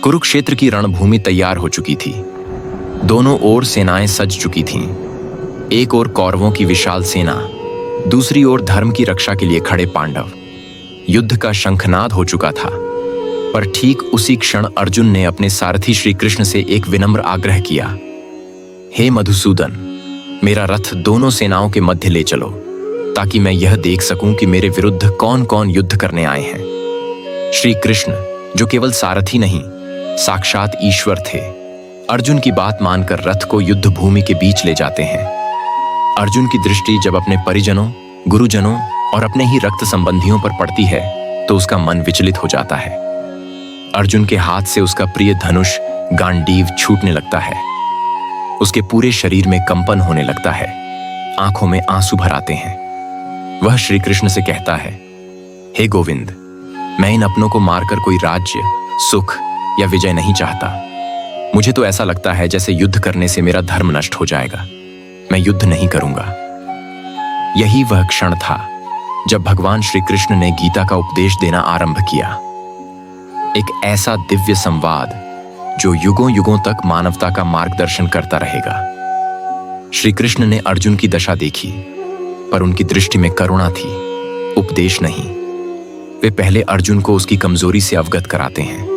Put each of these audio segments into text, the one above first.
कुरुक्षेत्र की रणभूमि तैयार हो चुकी थी। दोनों ओर सेनाएं सज चुकी थीं। एक ओर कौरवों की विशाल सेना, दूसरी ओर धर्म की रक्षा के लिए खड़े पांडव। युद्ध का शंखनाद हो चुका था, पर ठीक उसी क्षण अर्जुन ने अपने सारथी श्री कृष्ण से एक विनम्र आग्रह किया। हे मधुसूदन, मेरा रथ दोनों सेनाओं के मध्य ले चलो, ताकि मैं यह देख सकूं कि मेरे विरुद्ध कौन कौन युद्ध करने आए हैं। श्री कृष्ण, जो केवल सारथी नहीं, साक्षात ईश्वर थे, अर्जुन की बात मानकर रथ को युद्ध भूमि के बीच ले जाते हैं। अर्जुन की दृष्टि जब अपने परिजनों, गुरुजनों और अपने ही रक्त संबंधियों पर पड़ती है तो उसका मन विचलित हो जाता है। अर्जुन के हाथ से उसका प्रिय धनुष गांडीव छूटने लगता है। उसके पूरे शरीर में कंपन होने लगता है, आंखों में आंसू भर आते हैं। वह श्री कृष्ण से कहता है, हे गोविंद, मैं इन अपनों को मारकर कोई राज्य, सुख या विजय नहीं चाहता। मुझे तो ऐसा लगता है जैसे युद्ध करने से मेरा धर्म नष्ट हो जाएगा। मैं युद्ध नहीं करूंगा। यही वह क्षण था जब भगवान श्री कृष्ण ने गीता का उपदेश देना आरंभ किया। एक ऐसा दिव्य संवाद जो युगों युगों तक मानवता का मार्गदर्शन करता रहेगा। श्री कृष्ण ने अर्जुन की दशा देखी, पर उनकी दृष्टि में करुणा थी, उपदेश नहीं। वे पहले अर्जुन को उसकी कमजोरी से अवगत कराते हैं।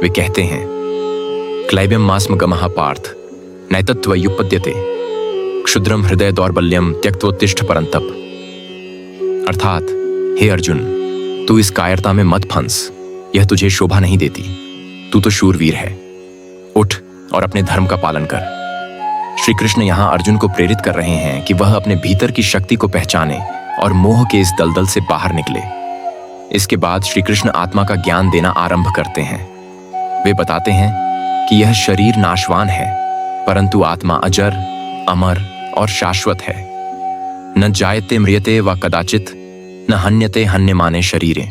वे कहते हैं, क्लैब्यम मास्म गमः पार्थ नैतत्त्वयुपपद्यते क्षुद्रम हृदय दौर्बल्यम त्यक्त्वोत्तिष्ठ परंतप। अर्थात, हे अर्जुन, तू इस कायरता में मत फंस, यह तुझे शोभा नहीं देती। तू तो शूरवीर है, उठ और अपने धर्म का पालन कर। श्री कृष्ण यहां अर्जुन को प्रेरित कर रहे हैं कि वह अपने भीतर की शक्ति को पहचाने और मोह के इस दलदल से बाहर निकले। इसके बाद श्री कृष्ण आत्मा का ज्ञान देना आरंभ करते हैं। वे बताते हैं कि यह शरीर नाशवान है, परंतु आत्मा अजर, अमर और शाश्वत है। न जायते म्रियते व कदाचित न हन्यते हन्यमाने शरीरे।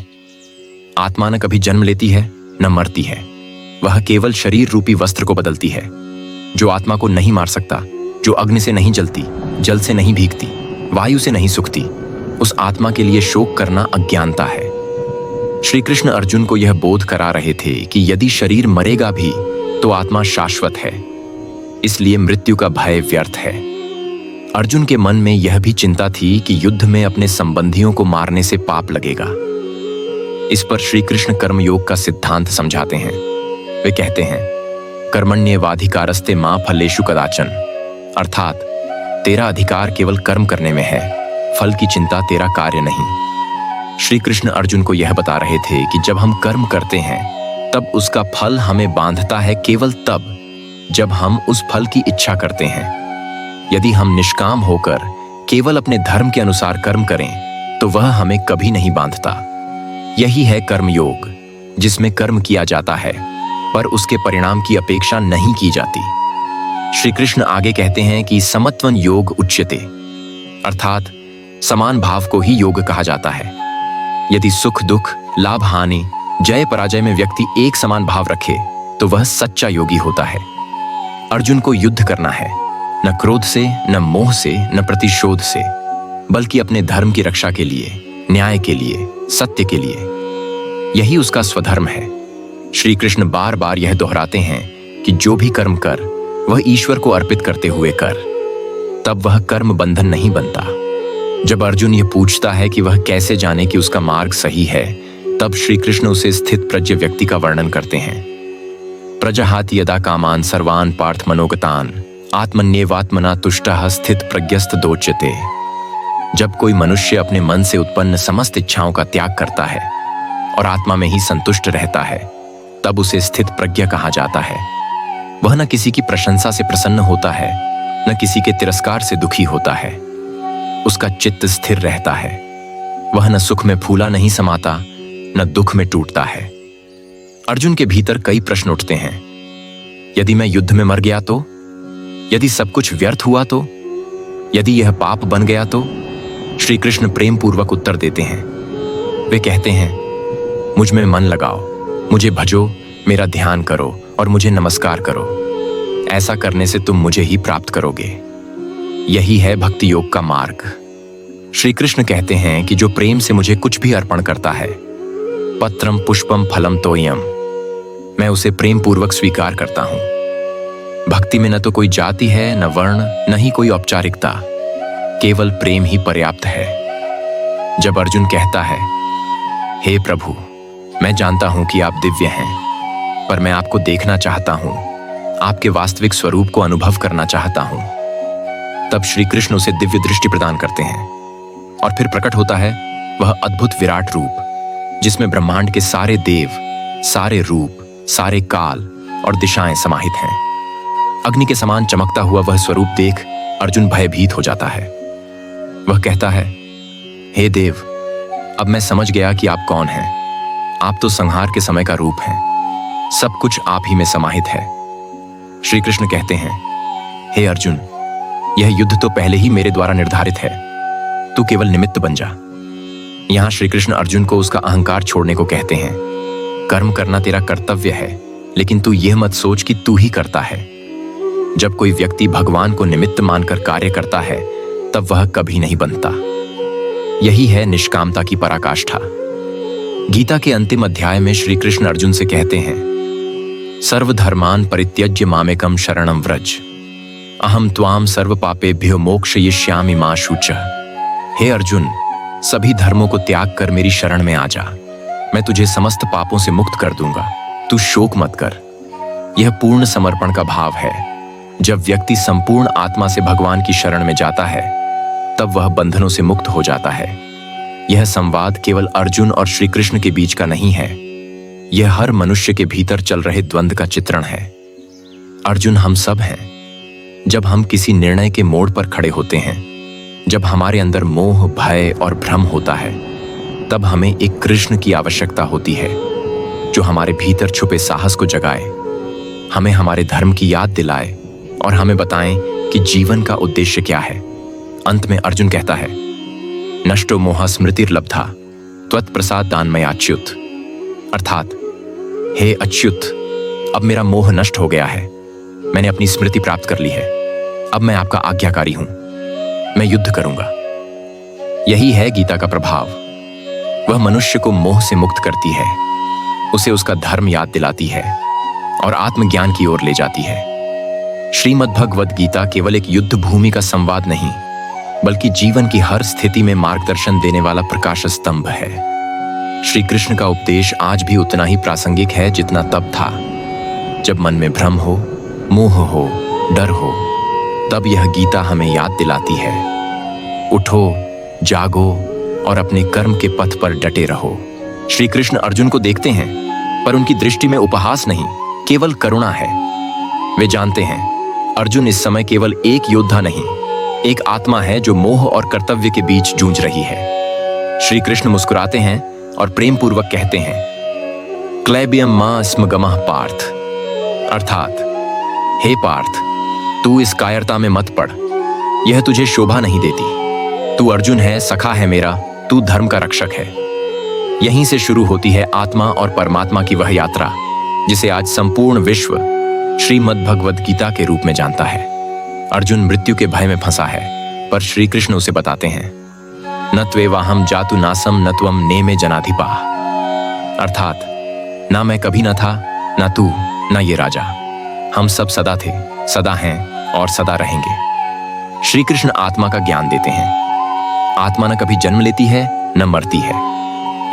आत्मा न कभी जन्म लेती है न मरती है, वह केवल शरीर रूपी वस्त्र को बदलती है। जो आत्मा को नहीं मार सकता, जो अग्नि से नहीं जलती, जल से नहीं भीगती, वायु से नहीं सूखती, उस आत्मा के लिए शोक करना अज्ञानता है। श्री कृष्ण अर्जुन को यह बोध करा रहे थे कि यदि शरीर मरेगा भी तो आत्मा शाश्वत है, इसलिए मृत्यु का भय व्यर्थ है। अर्जुन के मन में यह भी चिंता थी कि युद्ध में अपने संबंधियों को मारने से पाप लगेगा। इस पर श्री कृष्ण कर्मयोग का सिद्धांत समझाते हैं। वे कहते हैं, कर्मण्येवाधिकारस्ते मा फलेषु कदाचन। अर्थात, तेरा अधिकार केवल कर्म करने में है, फल की चिंता तेरा कार्य नहीं। श्री कृष्ण अर्जुन को यह बता रहे थे कि जब हम कर्म करते हैं तब उसका फल हमें बांधता है केवल तब जब हम उस फल की इच्छा करते हैं। यदि हम निष्काम होकर केवल अपने धर्म के अनुसार कर्म करें तो वह हमें कभी नहीं बांधता। यही है कर्मयोग, जिसमें कर्म किया जाता है पर उसके परिणाम की अपेक्षा नहीं की जाती। श्री कृष्ण आगे कहते हैं कि समत्वन योग उच्यते, अर्थात समान भाव को ही योग कहा जाता है। यदि सुख दुख, लाभ हानि, जय पराजय में व्यक्ति एक समान भाव रखे तो वह सच्चा योगी होता है। अर्जुन को युद्ध करना है, न क्रोध से, न मोह से, न प्रतिशोध से, बल्कि अपने धर्म की रक्षा के लिए, न्याय के लिए, सत्य के लिए। यही उसका स्वधर्म है। श्री कृष्ण बार बार यह दोहराते हैं कि जो भी कर्म कर वह ईश्वर को अर्पित करते हुए कर, तब वह कर्म बंधन नहीं बनता। जब अर्जुन यह पूछता है कि वह कैसे जाने कि उसका मार्ग सही है, तब श्री कृष्ण उसे स्थित प्रज्ञ व्यक्ति का वर्णन करते हैं। प्रजहाति यदा कामान सर्वान पार्थ मनोगतान आत्मन्येवात्मना तुष्टः स्थित प्रज्ञस्त दोच्यते। जब कोई मनुष्य अपने मन से उत्पन्न समस्त इच्छाओं का त्याग करता है और आत्मा में ही संतुष्ट रहता है, तब उसे स्थित प्रज्ञ कहा जाता है। वह न किसी की प्रशंसा से प्रसन्न होता है, न किसी के तिरस्कार से दुखी होता है। उसका चित्त स्थिर रहता है। वह न सुख में फूला नहीं समाता, न दुख में टूटता है। अर्जुन के भीतर कई प्रश्न उठते हैं। यदि मैं युद्ध में मर गया तो? यदि सब कुछ व्यर्थ हुआ तो? यदि यह पाप बन गया तो? श्री कृष्ण प्रेम पूर्वक उत्तर देते हैं। वे कहते हैं, मुझ में मन लगाओ, मुझे भजो, मेरा ध्यान करो और मुझे नमस्कार करो। ऐसा करने से तुम मुझे ही प्राप्त करोगे। यही है भक्ति योग का मार्ग। श्री कृष्ण कहते हैं कि जो प्रेम से मुझे कुछ भी अर्पण करता है, पत्रम पुष्पम फलम तोयम, मैं उसे प्रेम पूर्वक स्वीकार करता हूं। भक्ति में न तो कोई जाति है, न वर्ण, न ही कोई औपचारिकता, केवल प्रेम ही पर्याप्त है। जब अर्जुन कहता है, हे प्रभु, मैं जानता हूं कि आप दिव्य हैं, पर मैं आपको देखना चाहता हूं, आपके वास्तविक स्वरूप को अनुभव करना चाहता हूं, तब श्री कृष्ण उसे दिव्य दृष्टि प्रदान करते हैं और फिर प्रकट होता है वह अद्भुत विराट रूप, जिसमें ब्रह्मांड के सारे देव, सारे रूप, सारे काल और दिशाएं समाहित हैं। अग्नि के समान चमकता हुआ वह स्वरूप देख अर्जुन भयभीत हो जाता है। वह कहता है, हे देव, अब मैं समझ गया कि आप कौन हैं। आप तो संहार के समय का रूप हैं, सब कुछ आप ही में समाहित है। श्री कृष्ण कहते हैं, हे अर्जुन, यह युद्ध तो पहले ही मेरे द्वारा निर्धारित है, तू केवल निमित्त बन जा। यहां श्री कृष्ण अर्जुन को उसका अहंकार छोड़ने को कहते हैं। कर्म करना तेरा कर्तव्य है, लेकिन तू यह मत सोच कि तू ही करता है। जब कोई व्यक्ति भगवान को निमित्त मानकर कार्य करता है, तब वह कभी नहीं बनता। यही है निष्कामता की पराकाष्ठा। गीता के अंतिम अध्याय में श्री कृष्ण अर्जुन से कहते हैं, सर्वधर्मान परित्यज्य मामेकम शरणं व्रज, अहम त्वाम सर्व पापेभ्यो मोक्षयिष्यामि मा शुचः। हे अर्जुन, सभी धर्मों को त्याग कर मेरी शरण में आ जा, मैं तुझे समस्त पापों से मुक्त कर दूंगा। तू शोक मत कर। यह पूर्ण समर्पण का भाव है। जब व्यक्ति संपूर्ण आत्मा से भगवान की शरण में जाता है, तब वह बंधनों से मुक्त हो जाता है। यह संवाद केवल अर्जुन और श्री कृष्ण के बीच का नहीं है, यह हर मनुष्य के भीतर चल रहे द्वंद्व का चित्रण है। अर्जुन हम सब हैं। जब हम किसी निर्णय के मोड़ पर खड़े होते हैं, जब हमारे अंदर मोह, भय और भ्रम होता है, तब हमें एक कृष्ण की आवश्यकता होती है, जो हमारे भीतर छुपे साहस को जगाए, हमें हमारे धर्म की याद दिलाए और हमें बताएं कि जीवन का उद्देश्य क्या है। अंत में अर्जुन कहता है, नष्टो मोह स्मृतिर्लब्धा त्वत्प्रसाद दानमयाच्युत, अर्थात हे अच्युत, अब मेरा मोह नष्ट हो गया है, मैंने अपनी स्मृति प्राप्त कर ली है, अब मैं आपका आज्ञाकारी हूं, मैं युद्ध करूंगा। यही है गीता का प्रभाव। वह मनुष्य को मोह से मुक्त करती है, उसे उसका धर्म याद दिलाती है और आत्मज्ञान की ओर ले जाती है। श्रीमद् भगवद गीता केवल एक युद्ध भूमि का संवाद नहीं, बल्कि जीवन की हर स्थिति में मार्गदर्शन देने वाला प्रकाश स्तंभ है। श्री कृष्ण का उपदेश आज भी उतना ही प्रासंगिक है जितना तब था। जब मन में भ्रम हो, मोह हो, डर हो, तब यह गीता हमें याद दिलाती है, उठो, जागो और अपने कर्म के पथ पर डटे रहो। श्री कृष्ण अर्जुन को देखते हैं, पर उनकी दृष्टि में उपहास नहीं, केवल करुणा है। वे जानते हैं अर्जुन इस समय केवल एक योद्धा नहीं, एक आत्मा है जो मोह और कर्तव्य के बीच जूझ रही है। श्री कृष्ण मुस्कुराते हैं और प्रेम पूर्वक कहते हैं, क्लैबियम मा स्म गमः पार्थ, अर्थात हे पार्थ, तू इस कायरता में मत पड़, यह तुझे शोभा नहीं देती। तू अर्जुन है, सखा है मेरा, तू धर्म का रक्षक है। यहीं से शुरू होती है आत्मा और परमात्मा की वह यात्रा, जिसे आज संपूर्ण विश्व श्रीमद् भगवद गीता के रूप में जानता है। अर्जुन मृत्यु के भय में फंसा है, पर श्री कृष्ण उसे बताते हैं, न त्वेवाहम जातु नासम न त्वम नेमे जनाधिपा, अर्थात ना मैं कभी न था, ना तू, ना ये राजा, हम सब सदा थे, सदा हैं और सदा रहेंगे। श्री कृष्ण आत्मा का ज्ञान देते हैं। आत्मा न कभी जन्म लेती है, न मरती है,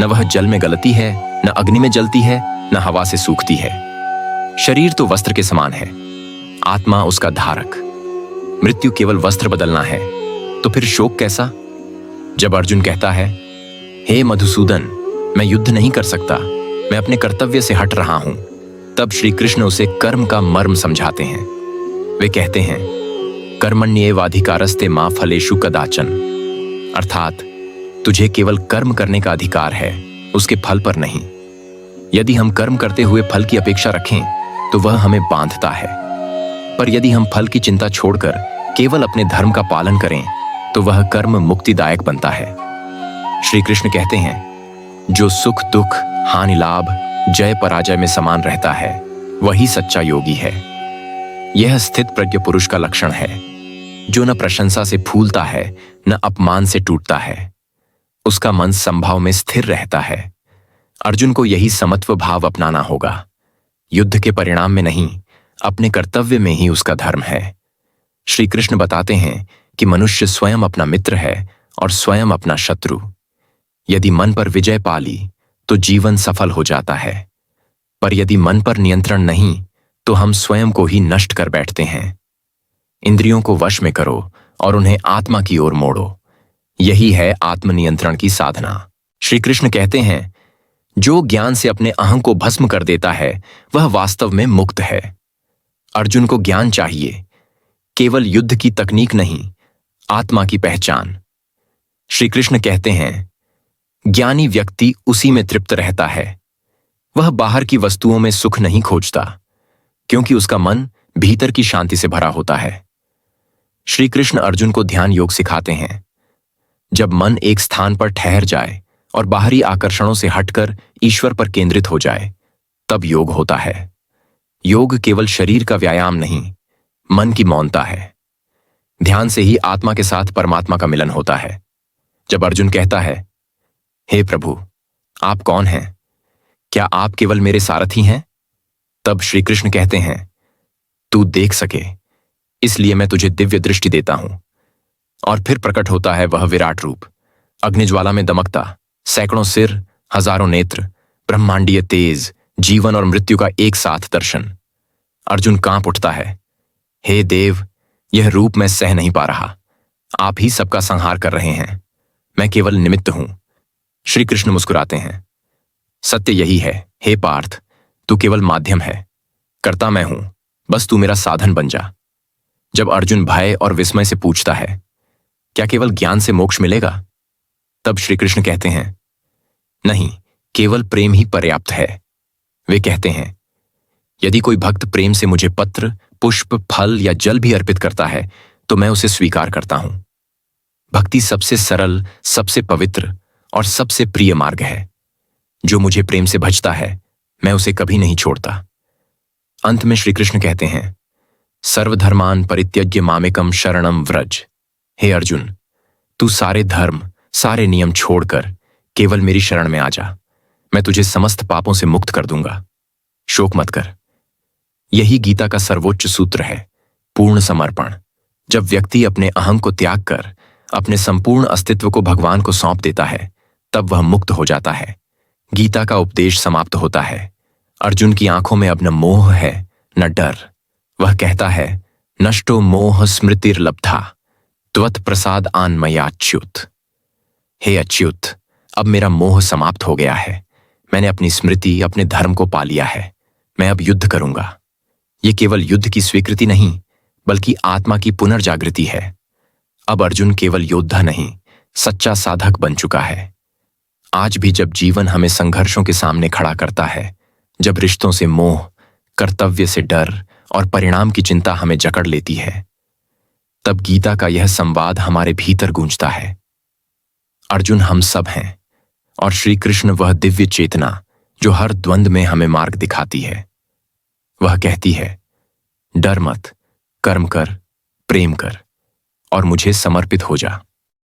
न वह जल में गलती है, न अग्नि में जलती है, न हवा से सूखती है। शरीर तो वस्त्र के समान है, आत्मा उसका धारक। मृत्यु केवल वस्त्र बदलना है, तो फिर शोक कैसा? जब अर्जुन कहता है, हे मधुसूदन, मैं युद्ध नहीं कर सकता, मैं अपने कर्तव्य से हट रहा हूं, तब श्री कृष्ण उसे कर्म का मर्म समझाते हैं। वे कहते हैं, कर्मण्येवाधिकारस्ते मा फलेषु कदाचन, अर्थात तुझे केवल कर्म करने का अधिकार है, उसके फल पर नहीं। यदि हम कर्म करते हुए फल की अपेक्षा रखें, तो वह हमें बांधता है, पर यदि हम फल की चिंता छोड़कर केवल अपने धर्म का पालन करें, तो वह कर्म मुक्तिदायक बनता है। श्री कृष्ण कहते हैं, जो सुख दुख, हानि लाभ, जय पराजय में समान रहता है, वही सच्चा योगी है। यह स्थित प्रज्ञ पुरुष का लक्षण है, जो न प्रशंसा से फूलता है, न अपमान से टूटता है। उसका मन समभाव में स्थिर रहता है। अर्जुन को यही समत्व भाव अपनाना होगा। युद्ध के परिणाम में नहीं, अपने कर्तव्य में ही उसका धर्म है। श्री कृष्ण बताते हैं कि मनुष्य स्वयं अपना मित्र है और स्वयं अपना शत्रु। यदि मन पर विजय पा ली तो जीवन सफल हो जाता है, पर यदि मन पर नियंत्रण नहीं तो हम स्वयं को ही नष्ट कर बैठते हैं। इंद्रियों को वश में करो और उन्हें आत्मा की ओर मोड़ो। यही है आत्मनियंत्रण की साधना। श्री कृष्ण कहते हैं, जो ज्ञान से अपने अहं को भस्म कर देता है वह वास्तव में मुक्त है। अर्जुन को ज्ञान चाहिए, केवल युद्ध की तकनीक नहीं, आत्मा की पहचान। श्री कृष्ण कहते हैं, ज्ञानी व्यक्ति उसी में तृप्त रहता है। वह बाहर की वस्तुओं में सुख नहीं खोजता, क्योंकि उसका मन भीतर की शांति से भरा होता है। श्री कृष्ण अर्जुन को ध्यान योग सिखाते हैं। जब मन एक स्थान पर ठहर जाए और बाहरी आकर्षणों से हटकर ईश्वर पर केंद्रित हो जाए, तब योग होता है। योग केवल शरीर का व्यायाम नहीं, मन की मौनता है। ध्यान से ही आत्मा के साथ परमात्मा का मिलन होता है। जब अर्जुन कहता है, हे प्रभु, आप कौन हैं? क्या आप केवल मेरे सारथी हैं? तब श्री कृष्ण कहते हैं, तू देख सके इसलिए मैं तुझे दिव्य दृष्टि देता हूं। और फिर प्रकट होता है वह विराट रूप, अग्निज्वाला में दमकता, सैकड़ों सिर, हजारों नेत्र, ब्रह्मांडीय तेज, जीवन और मृत्यु का एक साथ दर्शन। अर्जुन कांप उठता है, हे देव, यह रूप मैं सह नहीं पा रहा। आप ही सबका संहार कर रहे हैं, मैं केवल निमित्त हूं। श्री कृष्ण मुस्कुराते हैं, सत्य यही है, हे पार्थ, तू केवल माध्यम है, कर्ता मैं हूं, बस तू मेरा साधन बन जा। जब अर्जुन भय और विस्मय से पूछता है, क्या केवल ज्ञान से मोक्ष मिलेगा? तब श्री कृष्ण कहते हैं, नहीं, केवल प्रेम ही पर्याप्त है। वे कहते हैं, यदि कोई भक्त प्रेम से मुझे पत्र, पुष्प, फल या जल भी अर्पित करता है तो मैं उसे स्वीकार करता हूं। भक्ति सबसे सरल, सबसे पवित्र और सबसे प्रिय मार्ग है। जो मुझे प्रेम से भजता है मैं उसे कभी नहीं छोड़ता। अंत में श्री कृष्ण कहते हैं, सर्वधर्मान परित्यज्य मामेकम शरणम व्रज। हे अर्जुन, तू सारे धर्म, सारे नियम छोड़कर केवल मेरी शरण में आ जा। मैं तुझे समस्त पापों से मुक्त कर दूंगा। शोक मत कर। यही गीता का सर्वोच्च सूत्र है, पूर्ण समर्पण। जब व्यक्ति अपने अहं को त्याग कर अपने संपूर्ण अस्तित्व को भगवान को सौंप देता है, तब वह मुक्त हो जाता है। गीता का उपदेश समाप्त होता है। अर्जुन की आंखों में अब न मोह है न डर। वह कहता है, नष्टो मोह स्मृतिर्लब्धा त्वत् प्रसाद आन्मयाच्युत। हे अच्युत, अब मेरा मोह समाप्त हो गया है। मैंने अपनी स्मृति, अपने धर्म को पा लिया है। मैं अब युद्ध करूंगा। ये केवल युद्ध की स्वीकृति नहीं, बल्कि आत्मा की पुनर्जागृति है। अब अर्जुन केवल योद्धा नहीं, सच्चा साधक बन चुका है। आज भी जब जीवन हमें संघर्षों के सामने खड़ा करता है, जब रिश्तों से मोह, कर्तव्य से डर और परिणाम की चिंता हमें जकड़ लेती है, तब गीता का यह संवाद हमारे भीतर गूंजता है। अर्जुन हम सब हैं और श्री कृष्ण वह दिव्य चेतना जो हर द्वंद्व में हमें मार्ग दिखाती है। वह कहती है, डर मत, कर्म कर, प्रेम कर और मुझे समर्पित हो जा।